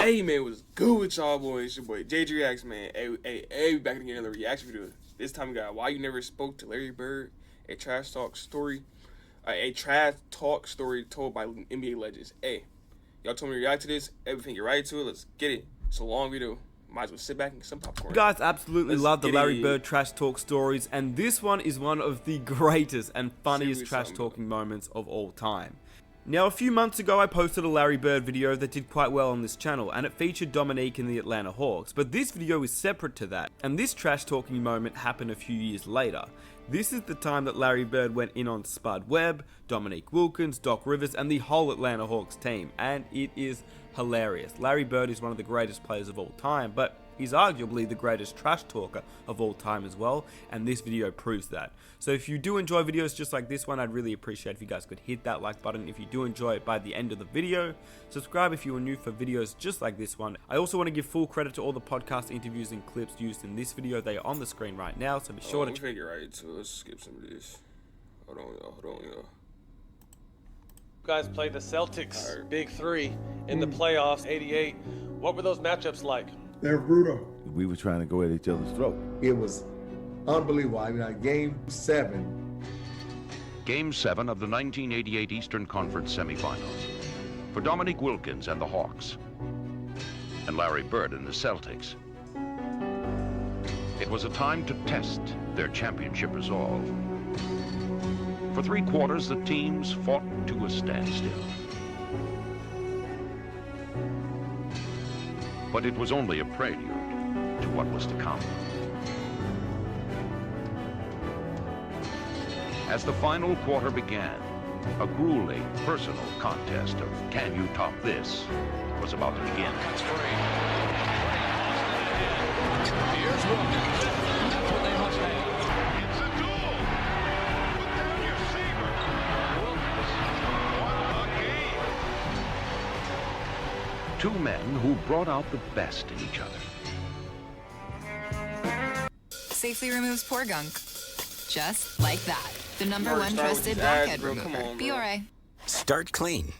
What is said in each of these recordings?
Hey man, what's good with y'all boys? It's your boy JJ Reacts, man. Hey, back again in another reaction video. This time we got Why You Never Spoke to Larry Bird, a trash talk story told by NBA legends. Hey, y'all told me to react to this. Everything you're right to it. Let's get it. It's a long video. Might as well sit back and get some popcorn. You guys absolutely Let's love the get Larry it. Bird trash talk stories, and this one is one of the greatest and funniest Seriously, trash something, talking moments of all time. Now, a few months ago I posted a Larry Bird video that did quite well on this channel, and it featured Dominique and the Atlanta Hawks, but this video is separate to that, and this trash talking moment happened a few years later. This is the time that Larry Bird went in on Spud Webb, Dominique Wilkins, Doc Rivers, and the whole Atlanta Hawks team, and it is hilarious. Larry Bird is one of the greatest players of all time, but he's arguably the greatest trash talker of all time as well, and this video proves that. So if you do enjoy videos just like this one, I'd really appreciate if you guys could hit that like button if you do enjoy it by the end of the video. Subscribe if you are new for videos just like this one. I also want to give full credit to all the podcast interviews and clips used in this video. They are on the screen right now, so be sure to check. Right, so let's skip some of this. Hold on, y'all. You guys played the Celtics, Big Three, in the playoffs, '88. What were those matchups like? They're brutal. We were trying to go at each other's throat. It was unbelievable. I mean, Game 7. Game 7 of the 1988 Eastern Conference semifinals for Dominique Wilkins and the Hawks and Larry Bird and the Celtics. It was a time to test their championship resolve. For 3 quarters, the teams fought to a standstill. But it was only a prelude to what was to come. As the final quarter began, a grueling personal contest of can you top this was about to begin. Cuts free. Here's Wilkins. That's what they must have. It's a duel. Put down your saber. Wilkins. What a game. Two men who brought out the best in each other. Safely removes pore gunk. Just like that. The number Bro, one start with trusted these ads, blackhead bro. remover. Come on, bro. Biore. Start clean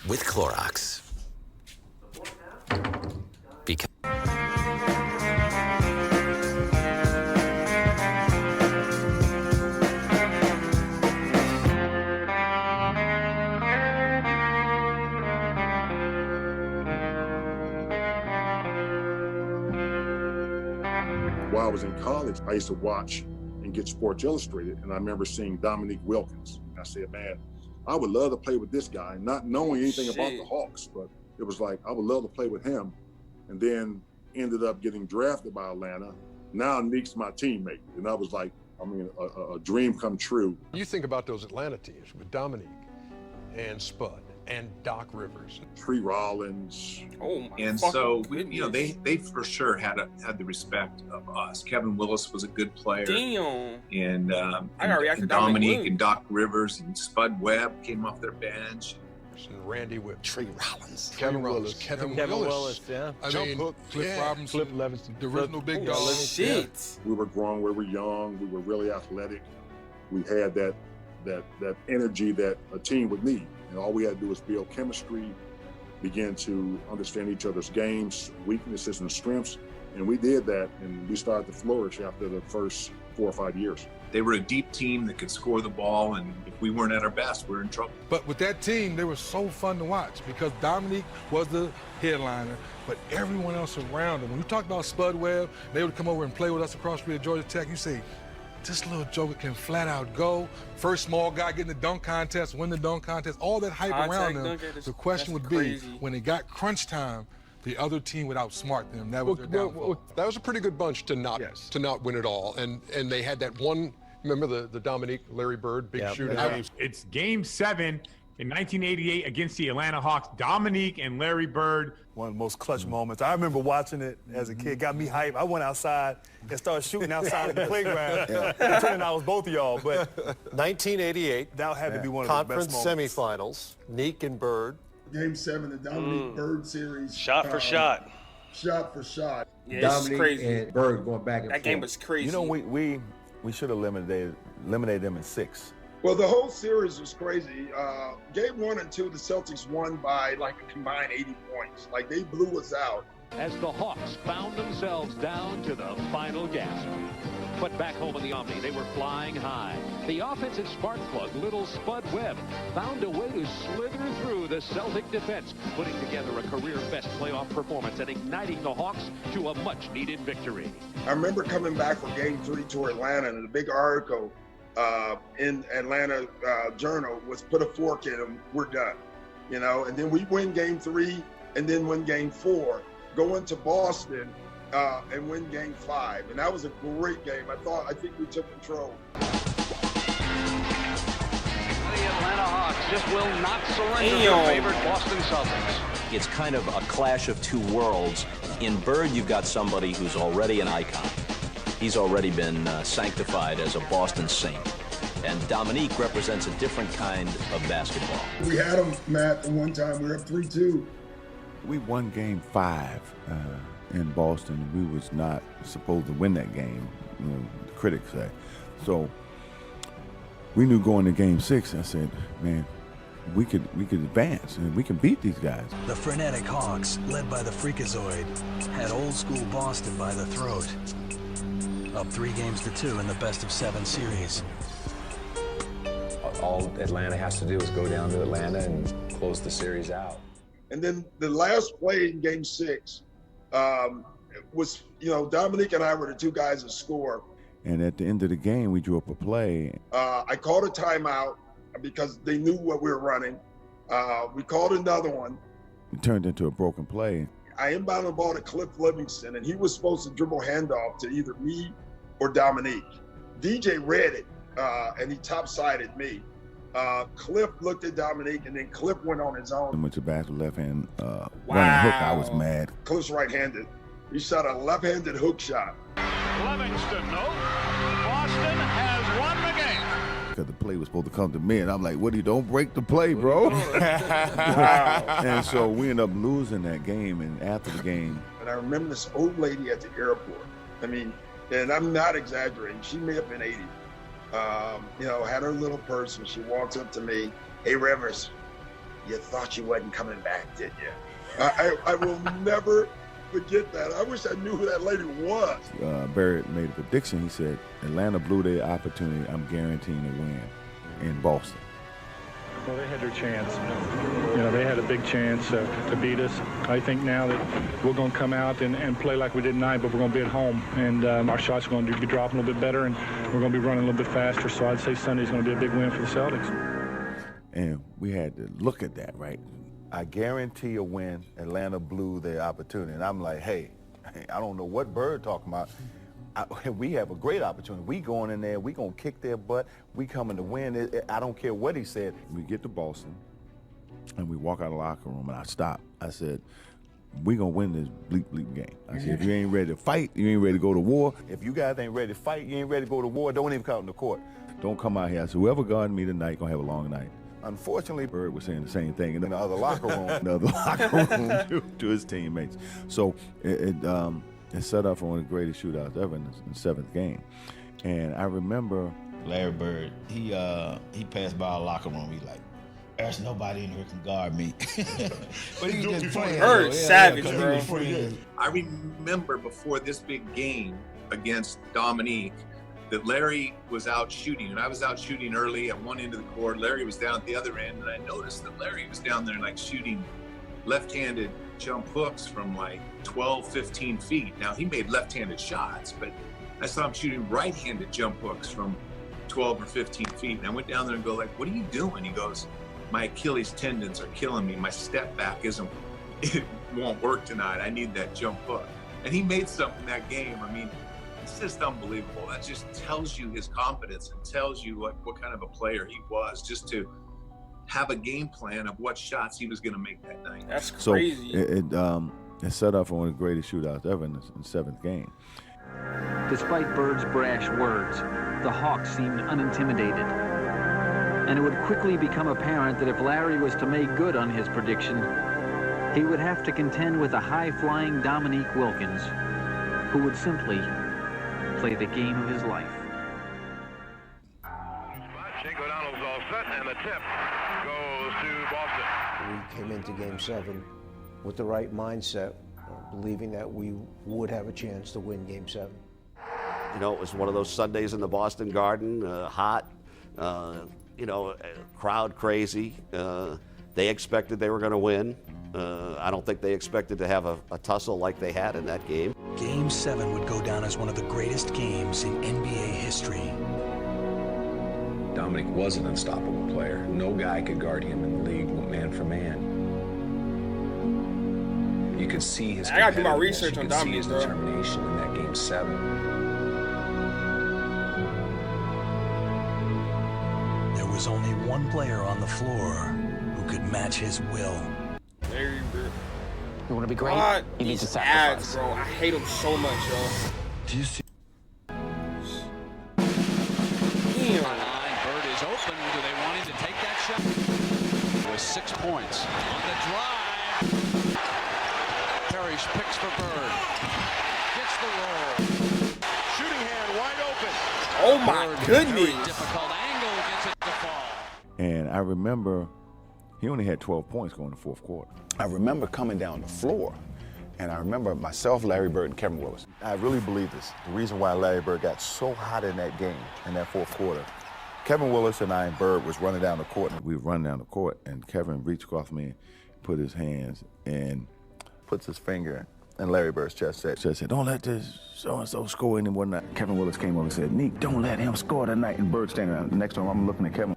with Clorox. Because While I was in college, I used to watch and get Sports Illustrated, and I remember seeing Dominique Wilkins. And I said, man, I would love to play with this guy, not knowing anything about the Hawks, but it was like, I would love to play with him. And then ended up getting drafted by Atlanta. Now Nick's my teammate. And I was like, I mean, a dream come true. You think about those Atlanta teams with Dominique and Spud and Doc Rivers, Tree Rollins. Oh my And fucking so, goodness. you know, they for sure had the respect of us. Kevin Willis was a good player. Damn. And, I gotta react to and Dominique Dominique and Doc Rivers and Spud Webb came off their bench. and Randy Whip, Tree Rollins. Kevin Willis, yeah. Jump Hook, Cliff Robinson, Flip Levinson. the original Big Dog. Shit. We were grown, we were young, we were really athletic. We had that energy that a team would need. And all we had to do was build chemistry, begin to understand each other's games, weaknesses and strengths. And we did that, and we started to flourish after the first 4 or 5 years. They were a deep team that could score the ball, and if we weren't at our best, we were in trouble. But with that team, they were so fun to watch because Dominique was the headliner, but everyone else around him. When you talk about Spud Webb, they would come over and play with us across the street at Georgia Tech. You say, this little joker can flat out go. First small guy getting the dunk contest, win the dunk contest, all that hype around them. The question would be, when it got crunch time, the other team would outsmart them. That was their downfall. That was a pretty good bunch to not win it all, and they had that one. Remember the Dominique Larry Bird big shootout? It's Game 7 in 1988 against the Atlanta Hawks. Dominique and Larry Bird. One of the most clutch moments. I remember watching it as a kid. Got me hyped. I went outside and started shooting outside of the playground. Pretending I was both of y'all. But 1988. that had to be one of Conference the best moments. semifinals. Neek and Bird. Game 7, the Dominique Bird series. Shot for shot. Shot for shot. Yeah, this is crazy. And Bird going back and That game forth. was crazy. You know, we should have eliminated them in 6. Well, the whole series was crazy. Game 1 and 2, the Celtics won by like a combined 80 points. Like, they blew us out. As the Hawks found themselves down to the final gasp. But back home in the Omni, they were flying high. The offensive spark plug, little Spud Webb, found a way to slither through the Celtic defense, putting together a career-best playoff performance and igniting the Hawks to a much-needed victory. I remember coming back from Game 3 to Atlanta, and the big article in Atlanta Journal was put a fork in them, we're done. You know, and then we win Game 3 and then win Game 4. Go into Boston and win Game 5, and that was a great game. I think we took control. The Atlanta Hawks just will not surrender their favorite Boston Celtics. It's kind of a clash of two worlds. In Bird, you've got somebody who's already an icon. He's already been sanctified as a Boston Saint. And Dominique represents a different kind of basketball. We had him, Matt, one time. We were up 3-2. We won Game 5 in Boston. We was not supposed to win that game, you know, the critics say. So we knew going to Game 6, I said, man, we could advance and we can beat these guys. The frenetic Hawks, led by the Freakazoid, had old school Boston by the throat. Up 3-2 in the best-of-7 series. All Atlanta has to do is go down to Atlanta and close the series out. And then the last play in Game 6 was, you know, Dominique and I were the two guys that score. And at the end of the game, we drew up a play. I called a timeout because they knew what we were running. We called another one. It turned into a broken play. I inbounded the ball to Cliff Livingston, and he was supposed to dribble handoff to either me or Dominique. DJ read it, and he top-sided me. Cliff looked at Dominique, and then Cliff went on his own. I went to basket left-hand running hook. I was mad. Cliff's right-handed. He shot a left-handed hook shot. Livingston, no. Boston has won the game. Because the play was supposed to come to me, and I'm like, Woody, don't break the play, bro. And so we ended up losing that game, and after the game. And I remember this old lady at the airport. I mean, and I'm not exaggerating. She may have been 80. You know, had her little purse, and she walks up to me. Hey, Rivers, you thought you wasn't coming back, did you? I will never forget that. I wish I knew who that lady was. Barrett made a prediction. He said, Atlanta blew their opportunity. I'm guaranteeing a win in Boston. Well, they had their chance. You know, they had a big chance to beat us. I think now that we're going to come out and play like we did tonight, but we're going to be at home. And our shots are going to be dropping a little bit better, and we're going to be running a little bit faster. So I'd say Sunday's going to be a big win for the Celtics. And we had to look at that, right? I guarantee a win. Atlanta blew their opportunity. And I'm like, hey, I don't know what Bird talking about. We have a great opportunity. We going in there, we going to kick their butt. We coming to win. I don't care what he said. We get to Boston, and we walk out of the locker room, and I stop. I said, we going to win this bleep game. I said, if you ain't ready to fight, you ain't ready to go to war. If you guys ain't ready to fight, you ain't ready to go to war, don't even come out in the court. Don't come out here. I said, whoever guarding me tonight going to have a long night. Unfortunately, Bird was saying the same thing in the other locker room, to his teammates. So it set up for one of the greatest shootouts ever in the seventh game. And I remember Larry Bird, he passed by our locker room. He's like, there's nobody in here can guard me. But he was just playing. Bird, savage, bro. I remember before this big game against Dominique that Larry was out shooting, and I was out shooting early at one end of the court. Larry was down at the other end, and I noticed that Larry was down there like shooting left-handed jump hooks from like 12, 15 feet. Now, he made left-handed shots, but I saw him shooting right-handed jump hooks from 12 or 15 feet. And I went down there and go like, what are you doing? He goes, my Achilles tendons are killing me. My step back it won't work tonight. I need that jump hook. And he made something that game. I mean, it's just unbelievable. That just tells you his confidence and tells you what kind of a player he was, just to have a game plan of what shots he was going to make that night. That's crazy. So it set up for one of the greatest shootouts ever in the seventh game. Despite Bird's brash words, the Hawks seemed unintimidated. And it would quickly become apparent that if Larry was to make good on his prediction, he would have to contend with a high-flying Dominique Wilkins, who would simply play the game of his life. Go down and the tip goes to Boston. We came into Game 7 with the right mindset, believing that we would have a chance to win Game 7. You know, it was one of those Sundays in the Boston Garden, hot, crowd crazy. They expected they were going to win. I don't think they expected to have a tussle like they had in that game. Game 7 would go down as one of the greatest games in NBA history. Dominique was an unstoppable player. No guy could guard him in the league man for man. You could see his I gotta do my competitiveness. research You on could see Dominique, his bro. determination in that Game 7. There was only one player on the floor who could match his will. Larry Bird. You want to be great? God, You need to these sacrifice. ads, bro. I hate them so much, yo. Do you see? Damn. Bird is open. Do they want him to take that shot? With 6 points on the drive. Parrish picks for Bird. Gets the roll. Shooting hand wide open. Oh my Bird, goodness. very difficult angle, gets it to fall. And I remember he only had 12 points going to the fourth quarter. I remember coming down the floor, and I remember myself, Larry Bird, and Kevin Willis. I really believe this. The reason why Larry Bird got so hot in that game, in that fourth quarter, Kevin Willis and I and Bird was running down the court, and we were running down the court, and Kevin reached across me, put his hands, and puts his finger in Larry Bird's chest, said, don't let this so-and-so score any more tonight. Kevin Willis came over and said, Neek, don't let him score tonight. And Bird standing around. Next time I'm looking at Kevin.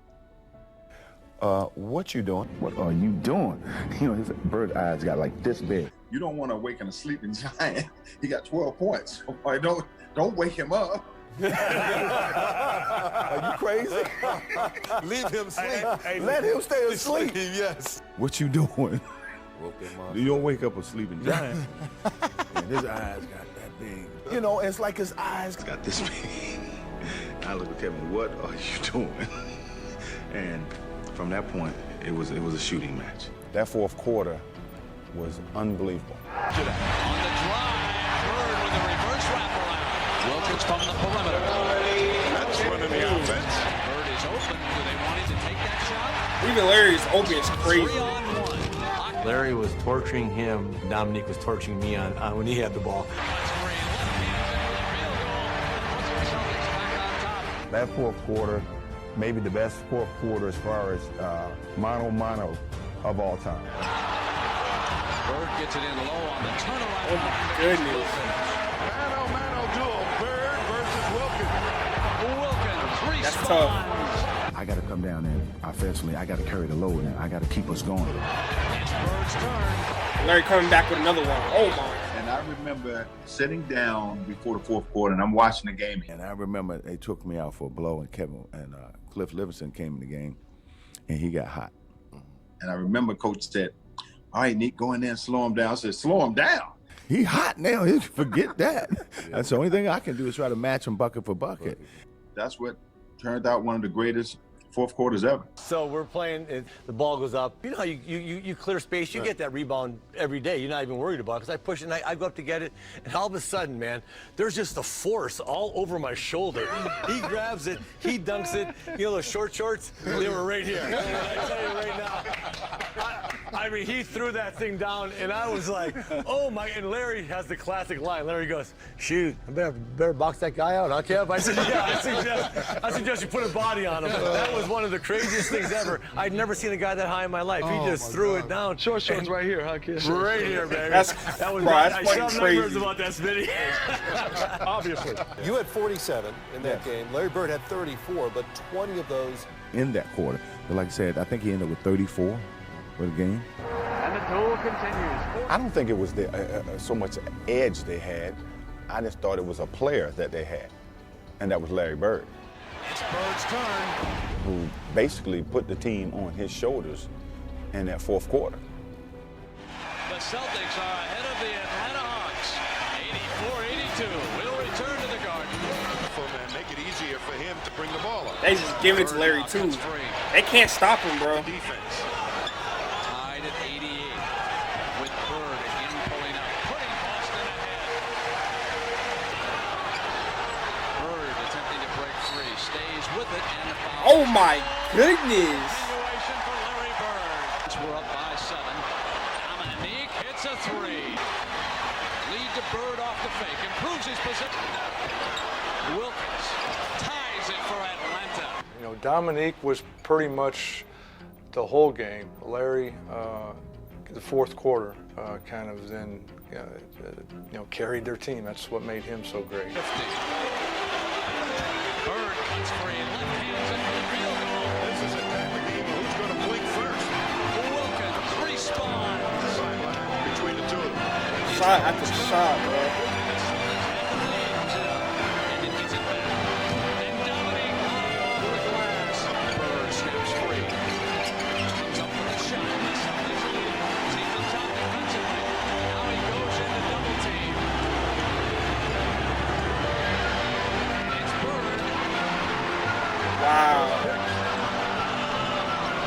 What you doing? What are you doing? You know, his Bird eyes got like this big. You don't want to awaken a sleeping giant. He got 12 points. Right? Don't wake him up. Are you crazy? Leave him sleep. Let him stay asleep. Yes. What you doing? Woke him up. You don't wake up a sleeping giant. And his eyes got that big. You know, it's like his eyes got this big. I look at Kevin, what are you doing? And from that point, it was a shooting match. That fourth quarter was unbelievable. On the drive, Bird with a reverse wraparound. Wilkins from the perimeter. That's running the offense. Bird is open. Do they want him to take that shot? Even Larry's open is crazy. 3-on-1. Larry was torturing him. Dominique was torturing me on when he had the ball. That fourth quarter, maybe the best fourth quarter as far as mano-mano of all time. Bird gets it in low on the turnaround. Oh my goodness. Mano duel. Bird versus Wilkins. Wilkins, 3 That's spots. tough. I got to come down there offensively. I got to carry the load now. I got to keep us going. It's Bird's turn. Larry coming back with another one. Oh my. And I remember sitting down before the fourth quarter, and I'm watching the game. And I remember they took me out for a blow, and Kevin and Cliff Livingston came in the game, and he got hot. And I remember Coach said, all right, Nick, go in there and slow him down. I said, slow him down. He hot now. Forget that. That's the only thing I can do is try to match him bucket for bucket. That's what turned out one of the greatest fourth quarters ever. So we're playing, the ball goes up. You know how you clear space, you get that rebound every day. You're not even worried about it. Because I push it and I go up to get it, and all of a sudden, man, there's just a force all over my shoulder. He grabs it, he dunks it. You know those short shorts? They were right here. I tell you right now. I mean, he threw that thing down, and I was like, oh my, and Larry has the classic line. Larry goes, shoot, I better box that guy out, huh, Kev? I said, yeah, I suggest you put a body on him. That was one of the craziest things ever. I'd never seen a guy that high in my life. He just threw it down. Short shorts right here, huh, kid? Right here, baby. That was I still have crazy. nightmares about that, Smitty. Obviously. You had 47 in that game. Larry Bird had 34, but 20 of those. In that quarter. But like I said, I think he ended up with 34 for the game. And the duel continues. I don't think it was so much edge they had. I just thought it was a player that they had, and that was Larry Bird. It's Bird's turn. Who basically put the team on his shoulders in that fourth quarter. The Celtics are ahead of the Atlanta Hawks. 84-82. Will return to the Garden. And make it easier for him to bring the ball up. They just giving it to Larry too. They can't stop him, bro. Defense. Tied at 88. With Bird again pulling up, putting Boston ahead. Bird attempting to break free, stays with it, and the foul. Oh my goodness. Continuation for Larry Bird. We're up by 7. Dominique hits a 3. Lead to Bird off the fake. Improves his position. Wilkins ties it for Atlanta. You know, Dominique was pretty much the whole game. Larry, the fourth quarter, kind of then, carried their team. That's what made him so great. 50. Bird cuts free and left hands in for the field goal. This is a type of game. Who's going to blink first? Wilkins responds. Sideline between the two of them. Shot after shot, bro. Wow.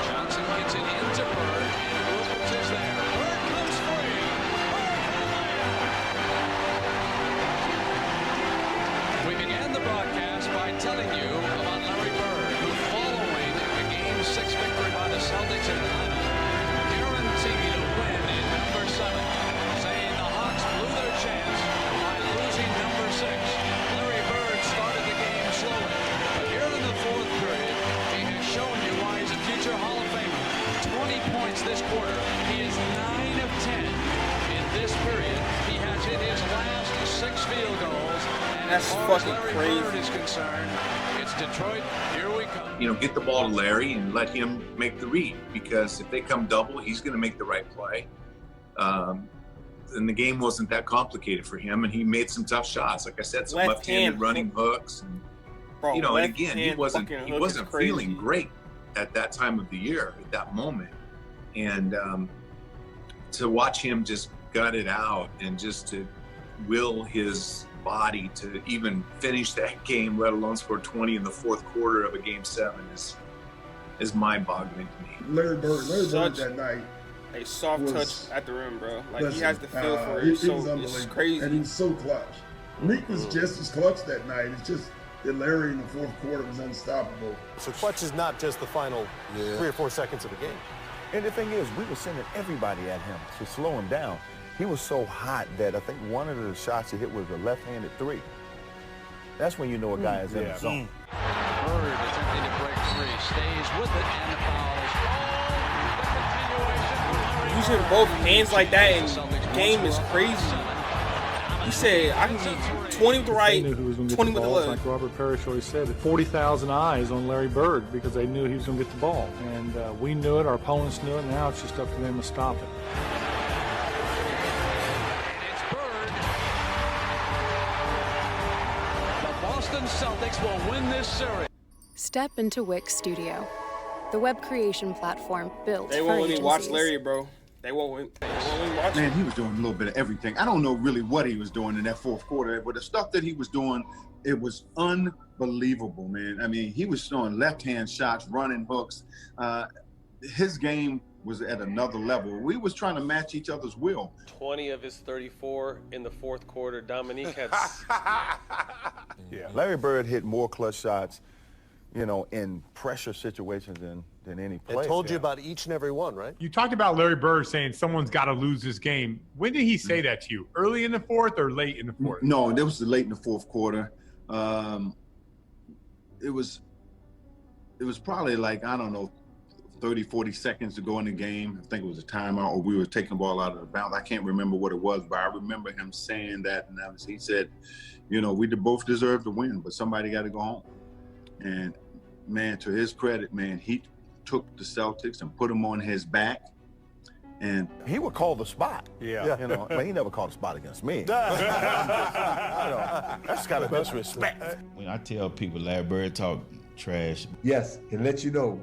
Johnson gets it into Bird, and Wilkins is there. Bird comes free. We began the broadcast by telling you about Larry Bird, who, following the Game 6 victory by the Celtics in Atlanta, guaranteed a win in number 7, saying the Hawks blew their chance by losing number 6. Larry Bird started the game slowly. In the fourth period, he has shown you why he's a future Hall of Famer. 20 points this quarter. He is 9 of 10 in this period. He has hit his last 6 field goals. And that's as far as fucking Larry crazy. Bird is concerned, it's Detroit. Here we come. Get the ball to Larry and let him make the read, because if they come double, he's going to make the right play. And the game wasn't that complicated for him, and he made some tough shots. Like I said, some left-handed running hooks. And, Bro, and again, he wasn't crazy. feeling great at that time of the year, at that moment. And to watch him just gut it out and just to will his body to even finish that game, let alone score 20 in the fourth quarter of a Game 7, is mind-boggling to me. Larry Bird that night. A soft touch at the rim, bro. Like, listen, he has the feel for it. He was So unbelievable. it's crazy. And he's so clutch. Meek was just as clutch that night. It's just that Larry in the fourth quarter was unstoppable. So clutch is not just the final 3 or 4 seconds of the game. And the thing is, we were sending everybody at him to slow him down. He was so hot that I think one of the shots he hit was a left-handed 3. That's when you know a guy is in the zone. Bird attempting to break free, stays with it, and the fouls. The continuation. Using both hands like that in the game is crazy. He said, I can be 20 with the right, 20 with the left. Like Robert Parrish always said, 40,000 eyes on Larry Bird because they knew he was going to get the ball. And we knew it, our opponents knew it, and now it's just up to them to stop it. It's Bird. The Boston Celtics will win this series. Step into Wix Studio, the web creation platform built They for won't agencies. even watch Larry, bro. They won't watch Man, him. he was doing a little bit of everything. I don't know really what he was doing in that fourth quarter, but the stuff that he was doing, it was unbelievable, man. I mean, he was throwing left-hand shots, running hooks. His game was at another level. We was trying to match each other's will. 20 of his 34 in the fourth quarter. Dominique had... Yeah, Larry Bird hit more clutch shots, in pressure situations than any player. I told you about each and every one, right? You talked about Larry Bird saying someone's got to lose this game. When did he say that to you? Early in the fourth or late in the fourth? No, it was late in the fourth quarter. It was probably like, I don't know, 30, 40 seconds to go in the game. I think it was a timeout, or we were taking the ball out of the bounds. I can't remember what it was, but I remember him saying that. And he said, we both deserve to win, but somebody got to go home. And, man, to his credit, man, he took the Celtics and put them on his back. And he would call the spot. Yeah. But he never called a spot against me. That's got to be respect. When I tell people Larry Bird talk trash. Yes, and let you know.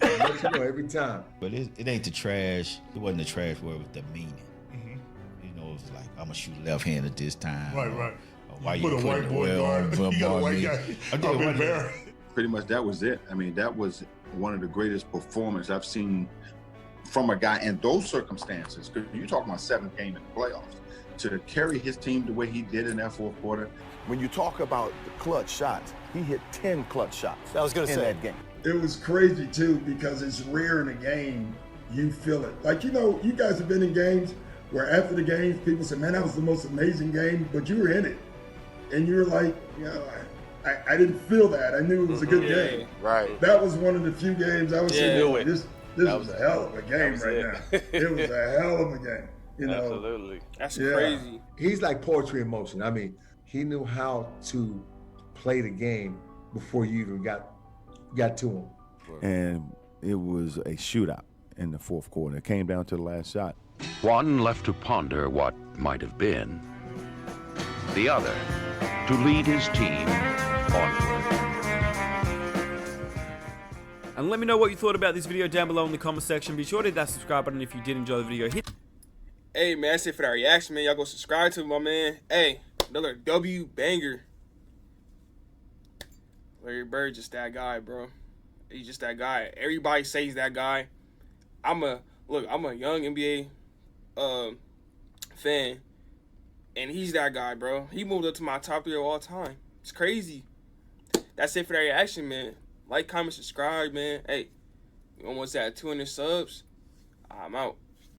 Let you know every time. But it ain't the trash. It wasn't the trash word with the meaning. It was like, I'm going to shoot left-handed this time. Right. Or why You you put a white putting boy the guard. well You got a on white me? guy. I did one there. Pretty much that was it. I mean, that was one of the greatest performances I've seen from a guy in those circumstances. Because you're talking about 7th game in the playoffs. To carry his team the way he did in that fourth quarter. When you talk about the clutch shots, he hit 10 clutch shots I was going to in say, that game. It was crazy too because it's rare in a game you feel it. Like, you know, you guys have been in games where after the games people say, man, that was the most amazing game, but you were in it. And you were like, you know, I didn't feel that. I knew it was a good game. Right. That was one of the few games I was saying, this That was a hell of a game right now. It was a hell of a game. You know? Absolutely. That's crazy. He's like poetry in motion. I mean, he knew how to play the game before you even got to him. And it was a shootout in the fourth quarter. It came down to the last shot. One left to ponder what might have been. The other to lead his team onward. And let me know what you thought about this video down below in the comment section. Be sure to hit that subscribe button if you did enjoy the video. Hey, man, that's it for that reaction, man. Y'all go subscribe to my man. Hey, another W banger. Larry Bird, just that guy, bro. He's just that guy. Everybody says that guy. I'm a young NBA fan, and he's that guy, bro. He moved up to my top 3 of all time. It's crazy. That's it for that reaction, man. Like, comment, subscribe, man. Hey, we almost at 200 subs. I'm out.